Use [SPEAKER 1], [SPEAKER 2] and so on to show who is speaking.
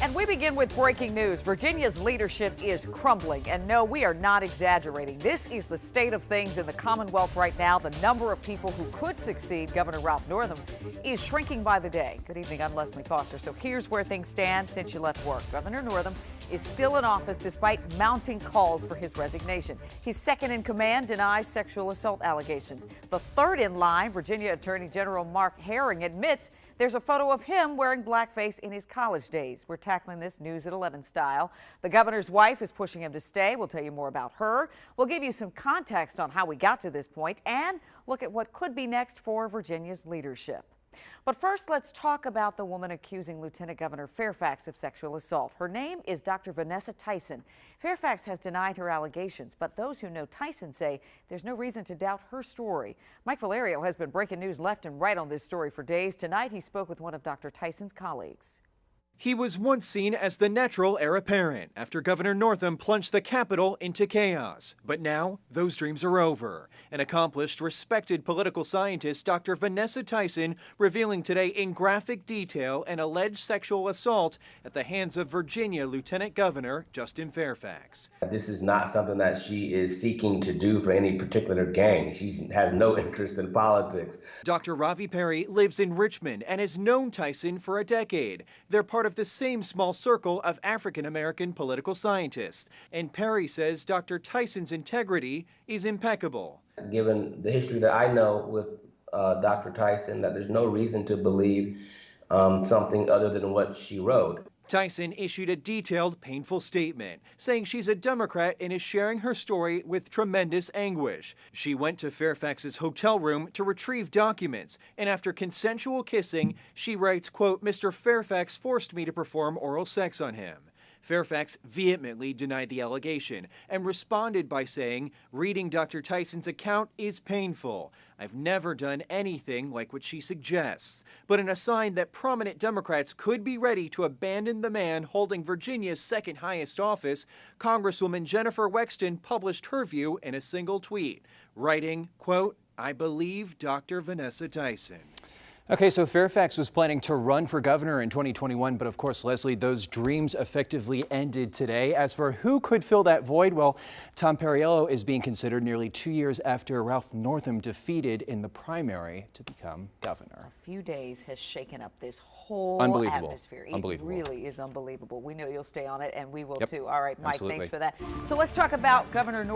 [SPEAKER 1] And we begin with breaking news. Virginia's leadership is crumbling. And no, we are not exaggerating. This is the state of things in the Commonwealth right now. The number of people who could succeed Governor Ralph Northam is shrinking by the day. Good evening, I'm Leslie Foster. So here's where things stand since you left work. Governor Northam is still in office despite mounting calls for his resignation. His second in command denies sexual assault allegations. The third in line, Virginia Attorney General Mark Herring, admits there's a photo of him wearing blackface in his college days. We're tackling this News at 11 style. The governor's wife is pushing him to stay. We'll tell you more about her. We'll give you some context on how we got to this point and look at what could be next for Virginia's leadership. But first, let's talk about the woman accusing Lieutenant Governor Fairfax of sexual assault. Her name is Dr. Vanessa Tyson. Fairfax has denied her allegations, but those who know Tyson say there's no reason to doubt her story. Mike Valerio has been breaking news left and right on this story for days. Tonight, he spoke with one of Dr. Tyson's colleagues.
[SPEAKER 2] He was once seen as the natural heir apparent after Governor Northam plunged the Capitol into chaos. But now, those dreams are over. An accomplished, respected political scientist, Dr. Vanessa Tyson, revealing today in graphic detail an alleged sexual assault at the hands of Virginia Lieutenant Governor Justin Fairfax.
[SPEAKER 3] This is not something that she is seeking to do for any particular gain. She has no interest in politics.
[SPEAKER 2] Dr. Ravi Perry lives in Richmond and has known Tyson for a decade. They're part of the same small circle of African-American political scientists. And Perry says Dr. Tyson's integrity is impeccable.
[SPEAKER 3] Given the history that I know with Dr. Tyson, that there's no reason to believe something other than what she wrote.
[SPEAKER 2] Tyson issued a detailed, painful statement, saying she's a Democrat and is sharing her story with tremendous anguish. She went to Fairfax's hotel room to retrieve documents, and after consensual kissing, she writes, quote, "Mr. Fairfax forced me to perform oral sex on him." Fairfax vehemently denied the allegation and responded by saying, "Reading Dr. Tyson's account is painful. I've never done anything like what she suggests." But in a sign that prominent Democrats could be ready to abandon the man holding Virginia's second highest office, Congresswoman Jennifer Wexton published her view in a single tweet, writing, quote, "I believe Dr. Vanessa Tyson."
[SPEAKER 4] Okay, so Fairfax was planning to run for governor in 2021, but of course, Leslie, those dreams effectively ended today. As for who could fill that void, well, Tom Perriello is being considered nearly 2 years after Ralph Northam defeated in the primary to become governor.
[SPEAKER 1] A few days has shaken up this whole atmosphere. It really is unbelievable. We know you'll stay on it, and we will too. All right, Mike,
[SPEAKER 4] Absolutely.
[SPEAKER 1] Thanks for that. So let's talk about Governor Northam.